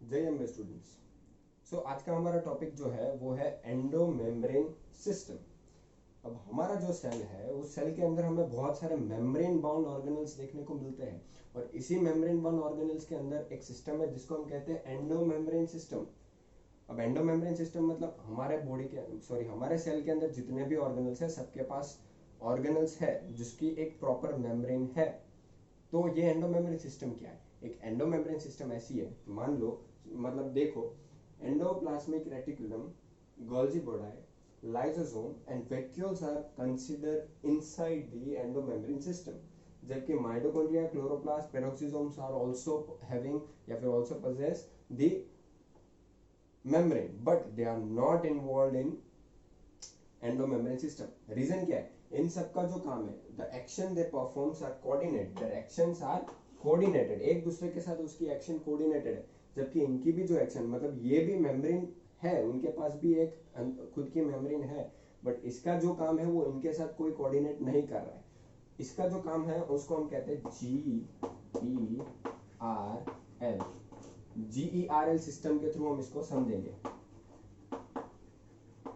जय M students. सो आज का हमारा टॉपिक जो है वो है एंडो मेम्ब्रेन सिस्टम। अब हमारा जो सेल है उस सेल के अंदर हमें बहुत सारे मेम्ब्रेन बाउंड ऑर्गेनल्स देखने को मिलते हैं और इसी मेम्ब्रेन बाउंड ऑर्गेनल्स के अंदर एक सिस्टम है जिसको हम कहते हैं एंडो मेम्ब्रेन सिस्टम। अब एंडो मेम्ब्रेन सिस्टम मतलब हमारे बॉडी के हमारे सेल के अंदर जितने भी ऑर्गेनल्स है सबके पास ऑर्गेनल्स है जिसकी एक प्रॉपर मेम्ब्रेन है। तो ये एंडोमेम्ब्रेन सिस्टम क्या है? एक एंडोमेम्ब्रेन सिस्टम ऐसी है, मान लो मतलब देखो, endoplasmic reticulum, Golgi bodies, lysosome and vacuoles are consider inside the endomembrane system, जबकि mitochondria, chloroplast, peroxisomes are also having या फिर also possess the membrane but they are not involve in endomembrane system. Reason क्या है? इन सब का जो काम है, the action they performs are coordinated, their actions are coordinated, एक दूसरे के साथ उसकी एक्शन कोऑर्डिनेटेड है। जबकि इनकी भी जो एक्शन मतलब ये भी मेम्ब्रेन है, उनके पास भी एक खुद की मेम्ब्रेन है, बट इसका जो काम है वो इनके साथ कोई कोऑर्डिनेट नहीं कर रहा है। इसका जो काम है उसको हम कहते हैं GERL। GERL सिस्टम के थ्रू हम इसको समझेंगे।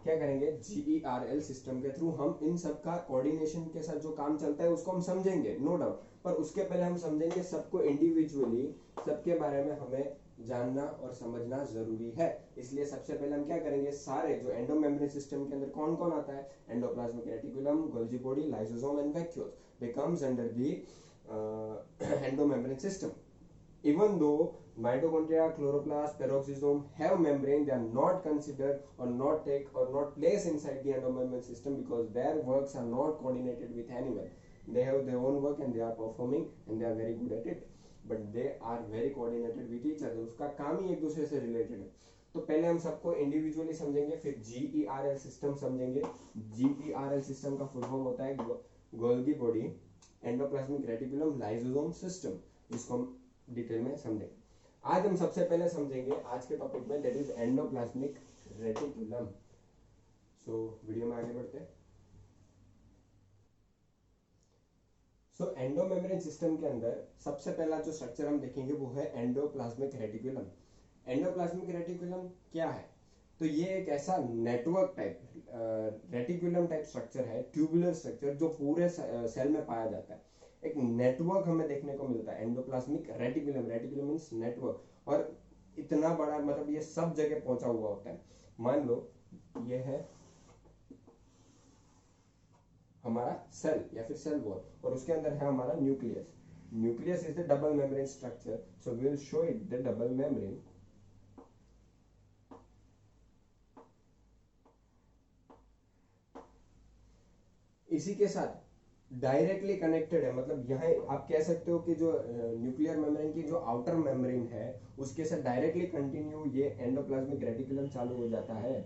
क्या करेंगे? GERL सिस्टम के थ्रू हम इन सब का कोऑर्डिनेशन के साथ जो काम चलता है उसको हम समझेंगे, नो डाउट। पर उसके पहले हम समझेंगे सबको इंडिविजुअली, सबके बारे में हमें जानना और समझना जरूरी है। इसलिए सबसे पहले हम क्या करेंगे, सारे जो एंडोमेम्ब्रेन सिस्टम के अंदर कौन कौन आता है, endoplasmic reticulum, Golgi body, lysosome and vacuoles, they comes under the endomembrane system. Even though mitochondria, chloroplast, peroxisome have membrane, they are not considered or not take or not placed inside the endomembrane system because their works are not coordinated with animal. They have their own work and they are performing and they are very good at it. But they are very coordinated with each other. उसका काम ही एक दूसरे से related है। तो पहले हम सबको इंडिविजुअली समझेंगे, फिर GERL सिस्टम समझेंगे। GERL सिस्टम का फुल फॉर्म होता है Golgi body, endoplasmic reticulum, lysosome system, जिसको हम डिटेल में समझेंगे। आज हम सबसे पहले समझेंगे आज के टॉपिक में, that is endoplasmic reticulum. So video में आगे बढ़ते हैं। सो एंडोमेम्ब्रेन सिस्टम के अंदर सबसे पहला जो स्ट्रक्चर हम देखेंगे वो है एंडोप्लाज्मिक रेटिकुलम। एंडोप्लाज्मिक रेटिकुलम क्या है? तो ये एक ऐसा network type reticulum type structure है, ट्यूबुलर स्ट्रक्चर, जो पूरे सेल में पाया जाता है। एक नेटवर्क हमें देखने को मिलता है endoplasmic reticulum. Reticulum means network, और इतना बड़ा मतलब ये सब जगह पहुंचा हुआ होता है। मान लो ये है हमारा सेल या फिर सेल वॉल, और उसके अंदर है हमारा nucleus. Nucleus is the double membrane structure, so we will show it the double membrane. इसी के साथ डायरेक्टली कनेक्टेड है, मतलब यहाँ आप कह सकते हो कि जो न्यूक्लियर मेम्ब्रेन की जो आउटर मेम्ब्रेन है उसके साथ डायरेक्टली कंटिन्यू ये एंडोप्लाज्मिक रेटिकुलम चालू हो जाता है।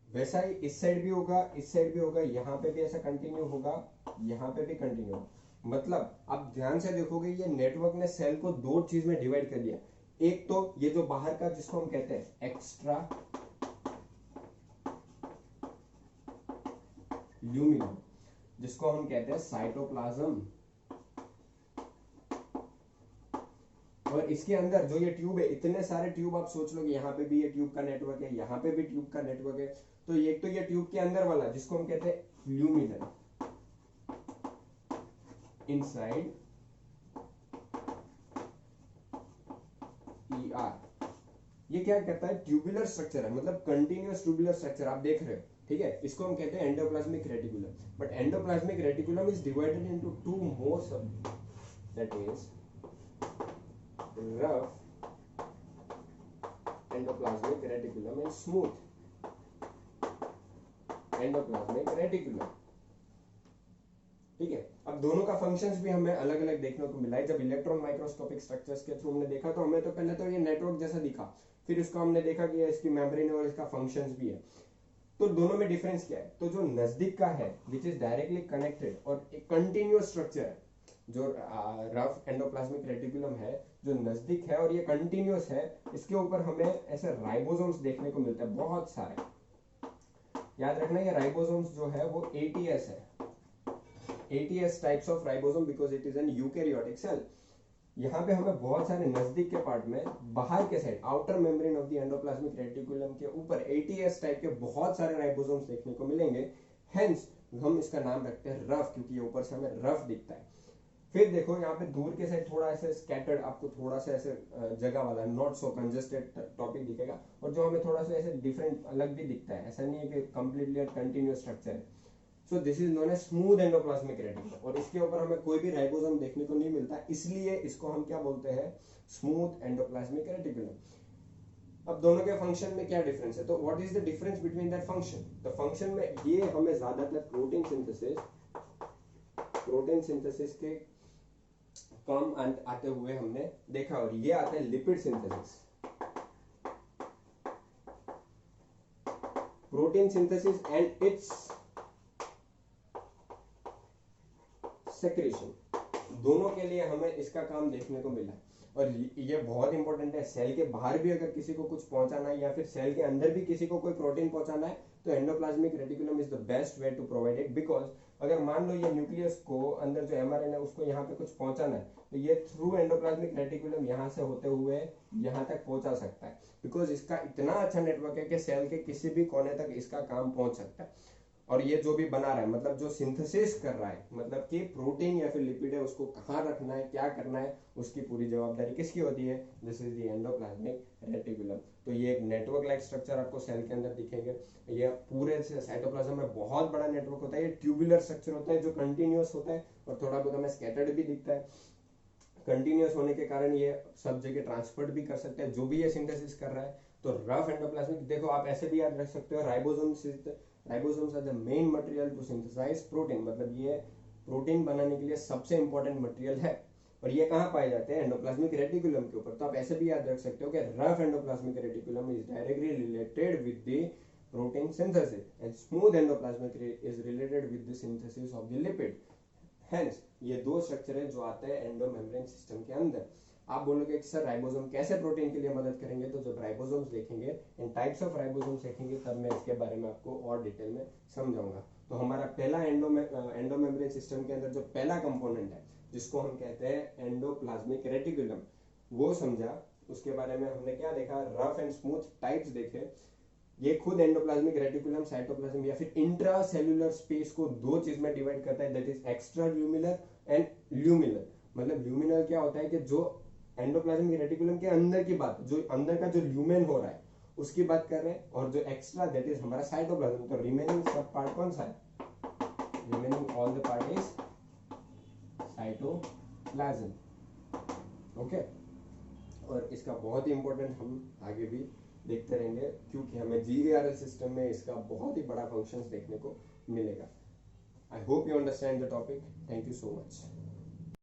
वैसा ही इस साइड भी होगा, इस साइड भी होगा, यहाँ पे भी ऐसा कंटिन्यू होगा, यहाँ पे भी कंटिन्यू होगा। मतलब आप ध्यान से देखोगे ये नेटवर्क ने सेल को दो चीज में डिवाइड कर दिया। एक तो ये जो बाहर का जिसको हम कहते हैं एक्स्ट्रा ल्यूमिनम, जिसको हम कहते हैं साइटोप्लाज्म, और इसके अंदर जो ये ट्यूब है, इतने सारे ट्यूब आप सोच लो कि यहाँ पे भी ये ट्यूब का नेटवर्क है, यहाँ पे भी ट्यूब का नेटवर्क है। तो ये एक तो ये ट्यूब के अंदर वाला जिसको हम कहते हैं ल्यूमिनल, इनसाइड ER, ये क्या कहता है? ट्यूबुलर स्ट्रक्चर है, मतलब कंटिन्यूअस ट्यूबुलर स्ट्रक्चर आप देख रहे हो, ठीक है। इसको हम कहते हैं endoplasmic reticulum. But endoplasmic reticulum is divided into two more sub, that is rough endoplasmic reticulum and smooth endoplasmic reticulum। ठीक है, अब दोनों का फंक्शंस भी हमें अलग अलग देखने को मिला है। जब इलेक्ट्रॉन माइक्रोस्कोपिक स्ट्रक्चर्स के थ्रू हमने देखा तो हमें तो पहले तो ये नेटवर्क जैसा दिखा, फिर उसको हमने देखा कि इसकी मेम्ब्रेन और इसका फंक्शंस भी है। तो दोनों में डिफरेंस क्या है? तो जो नजदीक का है विच इज डायरेक्टली कनेक्टेड और एक कंटिन्यूअस स्ट्रक्चर है, जो रफ एंडोप्लाज्मिक रेटिकुलम है जो नजदीक है और ये कंटिन्यूअस है, इसके ऊपर हमें ऐसे राइबोसोम्स देखने को मिलते हैं बहुत सारे। याद रखना ये राइबोसोम्स जो है वो ATS है, ATS types of ribosome because it is an eukaryotic cell. यहाँ पे हमें बहुत सारे नजदीक के पार्ट में, बाहर के side outer membrane of the endoplasmic reticulum के ऊपर ATS टाइप के बहुत सारे राइबोसोम्स देखने को मिलेंगे। हेंस हम इसका नाम रखते हैं रफ, क्योंकि ये ऊपर से हमें रफ दिखता है। फिर देखो यहाँ पे दूर के साइड थोड़ा ऐसे स्कैटर्ड, आपको थोड़ा सा ऐसे जगह वाला नॉट सो कंजेस्टेड टॉपिक दिखेगा, और जो हमें थोड़ा सा ऐसे डिफरेंट अलग भी दिखता है, ऐसा नहीं है कि कंप्लीटली कंटिन्यूअस स्ट्रक्चर है। So this is known as smooth endoplasmic reticulum, और इसके ऊपर हमें कोई भी राइबोसोम देखने को नहीं मिलता, इसलिए इसको हम क्या बोलते हैं? Smooth endoplasmic reticulum. अब दोनों के फंक्शन में क्या डिफरेंस है? तो what is the difference between that function? The function में ये हमें ज्यादातर प्रोटीन सिंथेसिस के काम आते हुए हमने देखा, और ये आता है lipid synthesis. Protein synthesis and it's secretion, दोनों के लिए हमें इसका काम देखने को मिला। और ये बहुत इंपॉर्टेंट है, सेल के बाहर भी अगर किसी को कुछ पहुंचाना है या फिर सेल के अंदर भी किसी को कोई प्रोटीन पहुंचाना है, तो endoplasmic reticulum is the best way to provide it. Because अगर मान लो ये न्यूक्लियस को अंदर जो mRNA है उसको यहाँ पे कुछ पहुंचाना है, तो ये थ्रू एंडोप्लाज्मिक रेटिकुलम यहाँ से होते हुए यहाँ तक पहुंचा सकता है, बिकॉज इसका इतना अच्छा नेटवर्क है कि सेल के किसी भी कोने तक इसका काम पहुंच सकता है। और ये जो भी बना रहा है, मतलब जो सिंथेसिस कर रहा है, मतलब कि प्रोटीन या फिर लिपिड है उसको कहाँ रखना है, क्या करना है, उसकी पूरी जवाबदारी किसकी होती है? This is the endoplasmic reticulum. तो ये एक नेटवर्क लाइक स्ट्रक्चर आपको सेल के अंदर दिखेंगे। ये पूरे साइटोप्लाज्म में बहुत बड़ा नेटवर्क होता है, ये ट्यूबुलर स्ट्रक्चर होता है जो कंटिन्यूअस होता है, और थोड़ा बहुत हमें स्कैटर्ड भी दिखता है। कंटिन्यूअस होने के कारण ये सब जगह ट्रांसफर भी कर सकता है जो भी ये सिंथेसिस कर रहा है। तो रफ एंडोप्लाज्मिक, देखो आप ऐसे भी याद रख सकते हो, ribosomes are the main material to synthesise protein, मतलब ये प्रोटीन बनाने के लिए सबसे इंपॉर्टेंट मटेरियल है। और ये कहाँ पाए जाते हैं? एंडोप्लाज्मिक रेटिकुलम के ऊपर। तो आप ऐसे भी याद रख सकते हो कि rough endoplasmic reticulum is directly related with the protein synthesis and smooth endoplasmic is related with the synthesis of the lipid. Hence ये दो स्ट्रक्चर है जो आते हैं एंडोमेम्ब्रेन सिस्टम के अंदर। आप बोलोगे कि सर राइबोसोम कैसे प्रोटीन के लिए मदद करेंगे? तो जब राइबोसोम्स देखेंगे एंड टाइप्स ऑफ राइबोसोम्स देखेंगे तब मैं इसके बारे में आपको और डिटेल में समझाऊंगा। तो हमारा पहला एंडोमेम्ब्रेन सिस्टम के अंदर जो पहला कंपोनेंट है जिसको हम कहते हैं एंडोप्लाज्मिक रेटिकुलम, वो समझा। उसके बारे में हमने क्या देखा? रफ एंड स्मूथ टाइप्स देखे। ये खुद एंडोप्लाज्मिक रेटिकुलम, साइटोप्लाज्म या फिर इंट्रासेल्युलर स्पेस को दो चीज में डिवाइड करता है, दैट इज एक्स्ट्रा ल्यूमिनर एंड ल्यूमिनर। मतलब ल्यूमिनर क्या होता है कि जो एंडोप्लाज्मिक रेटिकुलम के अंदर की बात, जो अंदर का जो ल्यूमेन हो रहा है उसकी बात कर रहे हैं, और जो एक्स्ट्रा दैट इज हमारा साइटोप्लाज्म। तो रिमेनिंग सब पार्ट कौन सा है? Remaining all the part is cytoplasm. Okay, और इसका बहुत ही इंपॉर्टेंट हम आगे भी देखते रहेंगे, क्योंकि हमें GARL सिस्टम में इसका बहुत ही बड़ा फंक्शंस देखने को मिलेगा। I hope you understand the topic. Thank you so much.